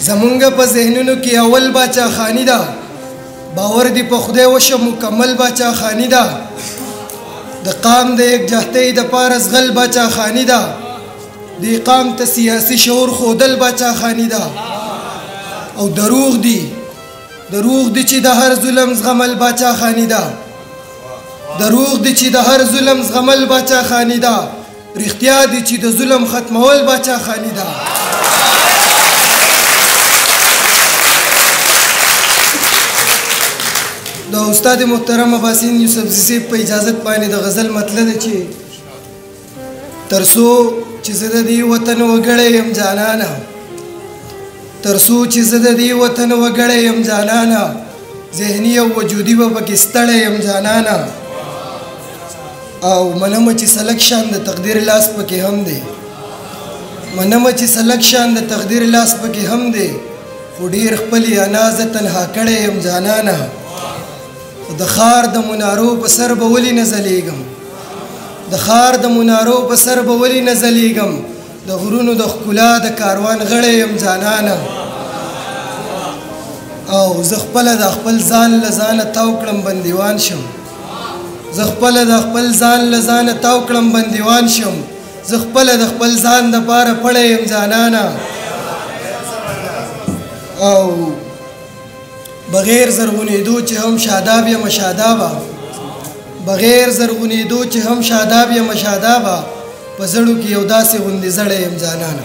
زمونږ په ذهنونو کې اول باچا خانی ده باور دی په خدای وشه مکمل باچا خانی ده د قام د یک جهتۍ د پارس غل باچا خانی ده دی قام ته سیاسی شعور خودل باچا خانی ده او دروغ دی چې د هر ظلم زغمل باچا خانی ده دروغ دی چې د هر ظلم زغمل باچا خانی ده رښتیا دی چې د ظلم ختمول باچا خانی ده د استاد محترم اباسین یوسفزي صاحب په اجازت باندې د غزل مطلب دی چې ترسو چې زه د دې وطن وګړی یم جانانه ترسو چې زه د دې وطن وګړی یم جانانه ذهني او وجودي به پکې ستړی یم جانانه او منم چې سلک شان د تقدیر لاس پکې هم دی منم چې سلک شان د تقدیر لاس پکې هم دی خو ډېر خپلې انا زه تنها کړی یم جانانه د خار د منارو په سر به ولې نه ځلیږم د خار د منارو په سر به ولې نه ځلیږم د غرونو د ښکلا د کاروان غړی یم جانانه او زه خپله د خپل ځان له ځانه تاو کړم بندیوان شم زه خپله د خپل ځان له ځانه تاو کړم بندیوان شم زه خپله د خپل ځان دپاره پړی یم جانانه او بغیر زرغونېدو چې هم شاداب یم شادابه بغیر زرغونېدو چې هم شاداب یم شادابه په زړو کې یو داسې غوندې زړی یم جانانه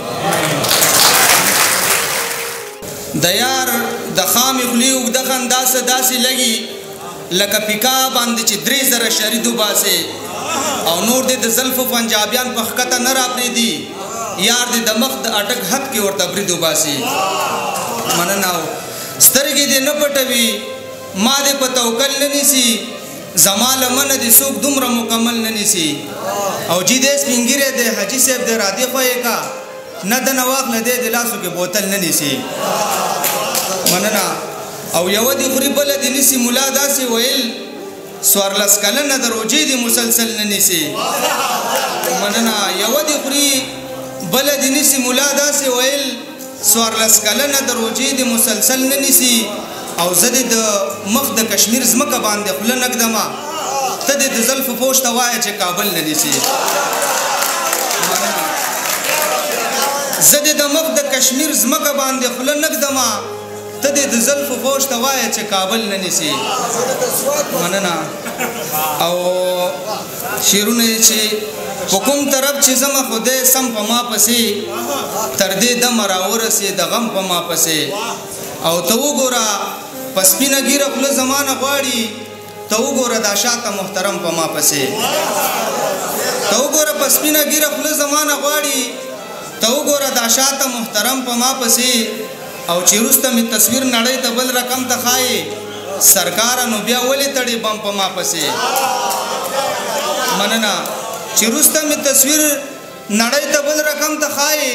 د یار د خامې خولې اوږده خندا څه داسې لګي لکه پیکا باندې چې 3000 شرید وباسې او نور دې د زلفو پنجابیان په ښکته نه راپرېږدي یار دې د مخ د اټک حد کې ورته برید وباسي مننه سترګې دې نه پټوي ما دې په توکل نه نیسي زما لمنه دې څوک دومره مکمل نه نیسي او جی دې سپینګیری دې حاجي صاحب دې رادې خویې کا نه دنه واخله دې د لاسو کې بوتل نه نیسي مننه او یوه دې خوري بله دې نیسي ملا داسې ویل 14 کلنه د روجې دې مسلسل نه نیسي مننه یوه دې خوري بله دې نیسي ملا داسې ویل 14 کلنه د روجې دې مسلسل نه نیسي او زه دې د مخ د کشمیر ځمکه باندې خوله نه ږدمه ته دې د زلفو پوش ته وایه چې کابل نه نیسي زه دې د مخ د کشمیر ځمکه باندې خوله نه ږدمه ته دې د زلفو پوش ته وایه چې کابل نه نیسي مننه او شعرونه چې په کوم طرف چې زما خدای سم په ما پسې تر دې دمه راورسې د غم په ما پسې او ته وګوره په سپینه ږیره خوله زمانه غواړي ته وګوره دا شاته محترم په ما پسې ته وګوره په سپینه ږیره خوله زمانه غواړي ته وګوره دا شاته محترم په ما پسې او چې وروسته مې تصویر نړۍ ته بل رقم ته ښایي سرکاره نو بیا ولې تړې بم په ما پسې مننه چې وروسته مې تصویر نړۍ ته بل رقم ته ښایي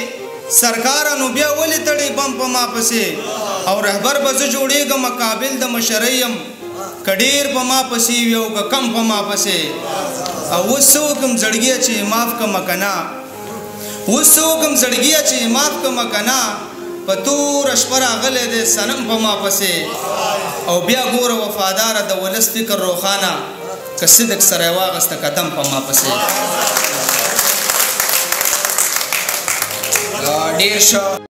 سرکاره نو بیا ولې تړې بم په ما پسې او رهبر به زه جوړېږم قابل د مشرۍ یم که ډېر په ما پسې وي او که کم په ما پسې او اوس څه وکړم زړګیه چې معاف کړمه که نه اوس څه وکړم زړګیه چې معاف کړمه که نه په توره شپه راغلی دی صنم په ما پسې او بیا ګوره وفاداره د ولس فکر روښانه که صدق سره یې واغسته قدم په ما پسې ډېر ښه